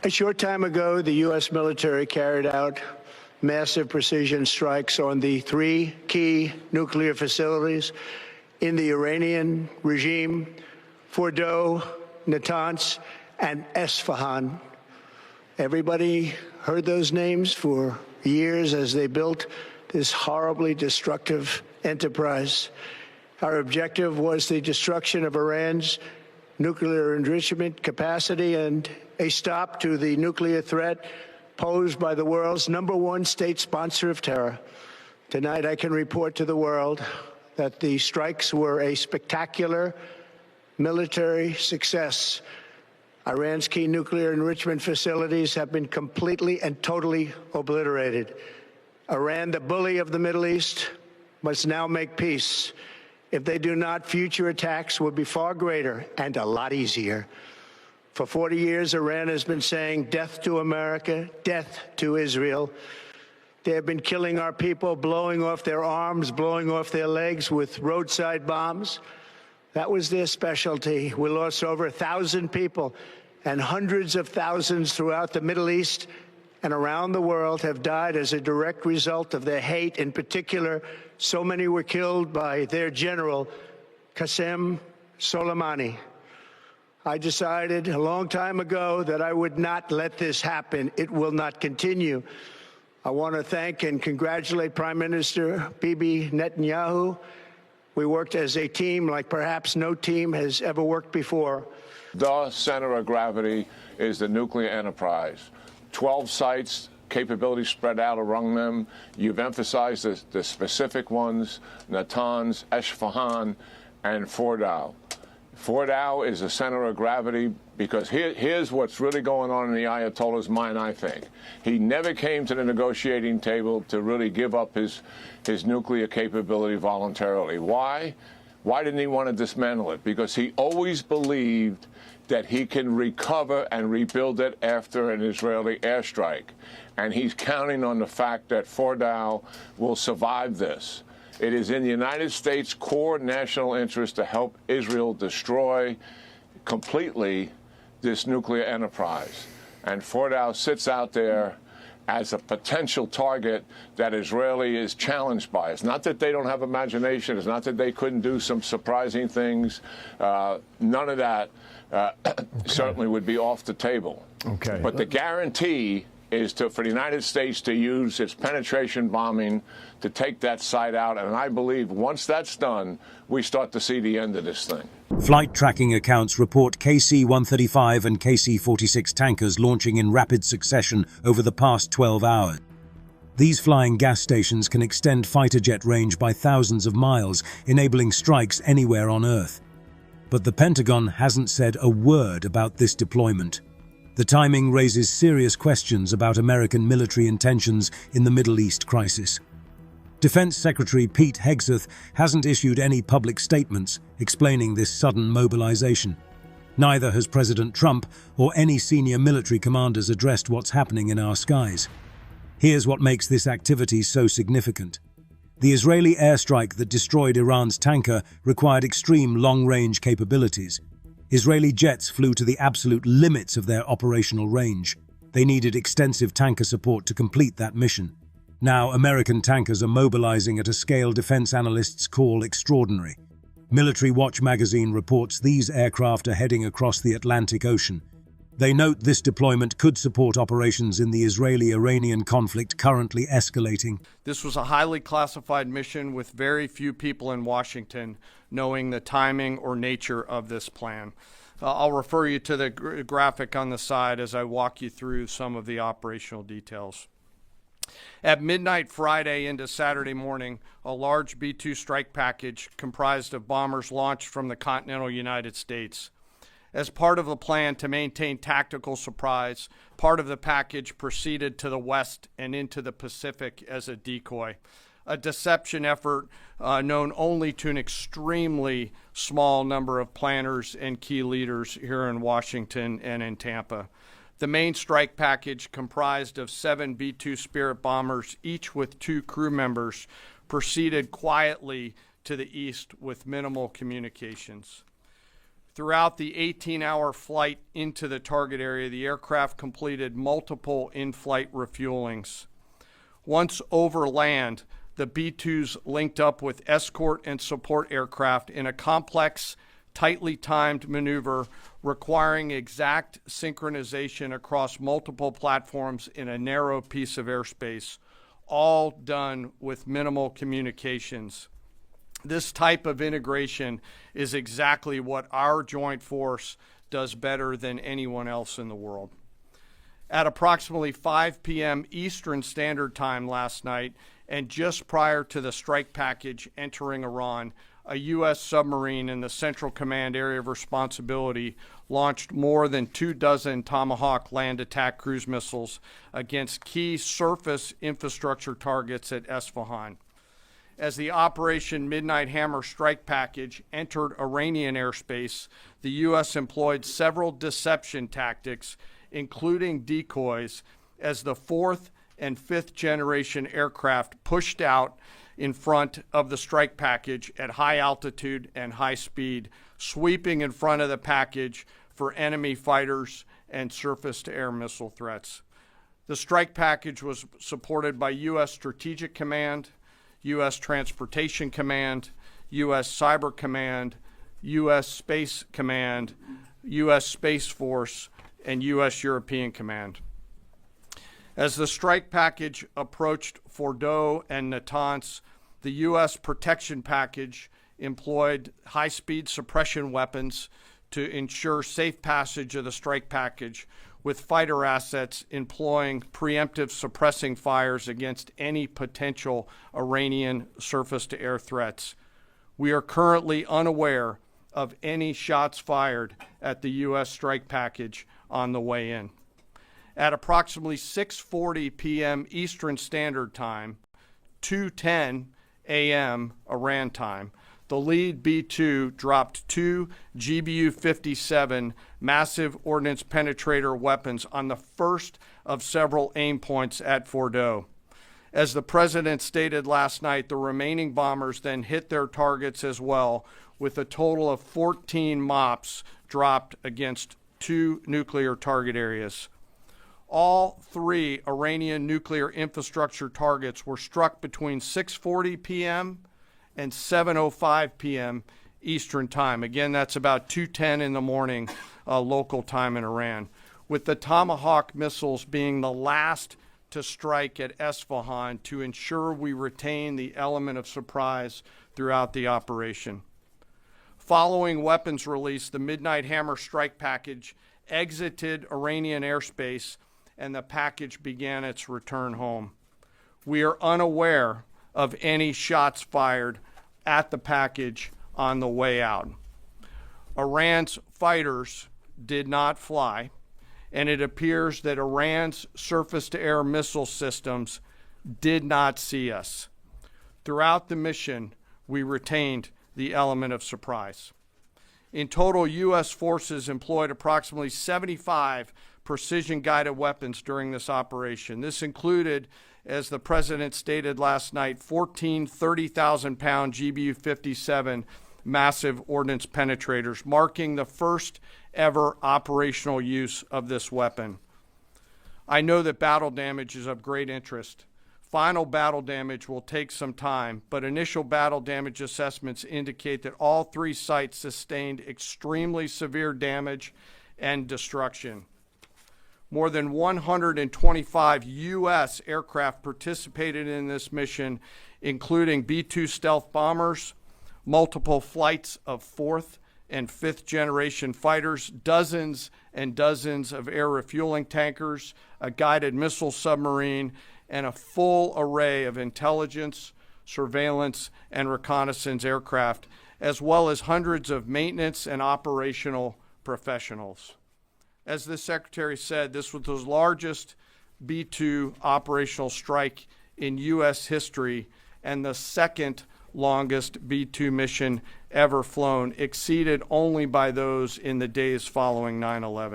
A short time ago, the U.S. military carried out massive precision strikes on the 3 key nuclear facilities in the Iranian regime: Fordow, Natanz, and Esfahan. Everybody heard those names for years as they built this horribly destructive enterprise. Our objective was the destruction of Iran's nuclear enrichment capacity and a stop to the nuclear threat posed by the world's #1 state sponsor of terror. Tonight, I can report to the world that the strikes were a spectacular military success. Iran's key nuclear enrichment facilities have been completely and totally obliterated. Iran, the bully of the Middle East, must now make peace. If they do not, future attacks will be far greater and a lot easier. For 40 years, Iran has been saying death to America, death to Israel. They have been killing our people, blowing off their arms, blowing off their legs with roadside bombs. That was their specialty. We lost over 1,000 people, and hundreds of thousands throughout the Middle East and around the world have died as a direct result of their hate. In particular, so many were killed by their general, Qasem Soleimani. I decided a long time ago that I would not let this happen. It will not continue. I want to thank and congratulate Prime Minister Bibi Netanyahu. We worked as a team like perhaps no team has ever worked before. The center of gravity is the nuclear enterprise. 12 sites, capability spread out around them. You've emphasized the specific ones: Natanz, Esfahan, and Fordow. Fordow is the center of gravity because here's what's really going on in the Ayatollah's mind, I think. He never came to the negotiating table to really give up his nuclear capability voluntarily. Why? Why didn't he want to dismantle it? Because he always believed that he can recover and rebuild it after an Israeli airstrike. And he's counting on the fact that Fordow will survive this. It is in the United States' core national interest to help Israel destroy completely this nuclear enterprise. And Fordow sits out there as a potential target that Israeli is challenged by. It's not that they don't have imagination. It's not that they couldn't do some surprising things. None of that certainly would be off the table. Okay. But the guarantee is for the United States to use its penetration bombing to take that site out. And I believe once that's done, we start to see the end of this thing. Flight tracking accounts report KC-135 and KC-46 tankers launching in rapid succession over the past 12 hours. These flying gas stations can extend fighter jet range by thousands of miles, enabling strikes anywhere on Earth. But the Pentagon hasn't said a word about this deployment. The timing raises serious questions about American military intentions in the Middle East crisis. Defense Secretary Pete Hegseth hasn't issued any public statements explaining this sudden mobilization. Neither has President Trump or any senior military commanders addressed what's happening in our skies. Here's what makes this activity so significant. The Israeli airstrike that destroyed Iran's tanker required extreme long-range capabilities. Israeli jets flew to the absolute limits of their operational range. They needed extensive tanker support to complete that mission. Now, American tankers are mobilizing at a scale defense analysts call extraordinary. Military Watch magazine reports these aircraft are heading across the Atlantic Ocean. They note this deployment could support operations in the Israeli-Iranian conflict currently escalating. This was a highly classified mission with very few people in Washington knowing the timing or nature of this plan. I'll refer you to the graphic on the side as I walk you through some of the operational details. At midnight Friday into Saturday morning, a large B-2 strike package comprised of bombers launched from the continental United States. As part of the plan to maintain tactical surprise, part of the package proceeded to the west and into the Pacific as a decoy, a deception effort known only to an extremely small number of planners and key leaders here in Washington and in Tampa. The main strike package, comprised of 7 B-2 Spirit bombers, each with 2 crew members, proceeded quietly to the east with minimal communications. Throughout the 18-hour flight into the target area, the aircraft completed multiple in-flight refuelings. Once over land, the B-2s linked up with escort and support aircraft in a complex, tightly timed maneuver requiring exact synchronization across multiple platforms in a narrow piece of airspace, all done with minimal communications. This type of integration is exactly what our joint force does better than anyone else in the world. At approximately 5 p.m. Eastern Standard Time last night, and just prior to the strike package entering Iran, a U.S. submarine in the Central Command Area of Responsibility launched more than 24 Tomahawk land attack cruise missiles against key surface infrastructure targets at Esfahan. As the Operation Midnight Hammer strike package entered Iranian airspace, the U.S. employed several deception tactics, including decoys, as the 4th and 5th generation aircraft pushed out in front of the strike package at high altitude and high speed, sweeping in front of the package for enemy fighters and surface-to-air missile threats. The strike package was supported by U.S. Strategic Command, U.S. Transportation Command, U.S. Cyber Command, U.S. Space Command, U.S. Space Force, and U.S. European Command. As the strike package approached Fordo and Natanz, the U.S. protection package employed high-speed suppression weapons to ensure safe passage of the strike package, with fighter assets employing preemptive suppressing fires against any potential Iranian surface-to-air threats. We are currently unaware of any shots fired at the U.S. strike package on the way in. At approximately 6:40 p.m. Eastern Standard Time, 2:10 a.m. Iran time, the lead B-2 dropped 2 GBU-57 massive ordnance penetrator weapons on the first of several aim points at Fordo. As the president stated last night, the remaining bombers then hit their targets as well, with a total of 14 MOPs dropped against 2 nuclear target areas. All 3 Iranian nuclear infrastructure targets were struck between 6:40 p.m. and 7:05 p.m. Eastern Time. Again, that's about 2:10 in the morning local time in Iran, with the Tomahawk missiles being the last to strike at Esfahan to ensure we retain the element of surprise throughout the operation. Following weapons release, the Midnight Hammer strike package exited Iranian airspace and the package began its return home. We are unaware of any shots fired at the package on the way out. Iran's fighters did not fly, and it appears that Iran's surface-to-air missile systems did not see us. Throughout the mission, we retained the element of surprise. In total, U.S. forces employed approximately 75 precision-guided weapons during this operation. This included, as the president stated last night, 14 30,000-pound GBU-57 massive ordnance penetrators, marking the first ever operational use of this weapon. I know that battle damage is of great interest. Final battle damage will take some time, but initial battle damage assessments indicate that all 3 sites sustained extremely severe damage and destruction. More than 125 U.S. aircraft participated in this mission, including B-2 stealth bombers, multiple flights of 4th and 5th generation fighters, dozens and dozens of air refueling tankers, a guided missile submarine, and a full array of intelligence, surveillance, and reconnaissance aircraft, as well as hundreds of maintenance and operational professionals. As the Secretary said, this was the largest B-2 operational strike in U.S. history and the second longest B-2 mission ever flown, exceeded only by those in the days following 9/11.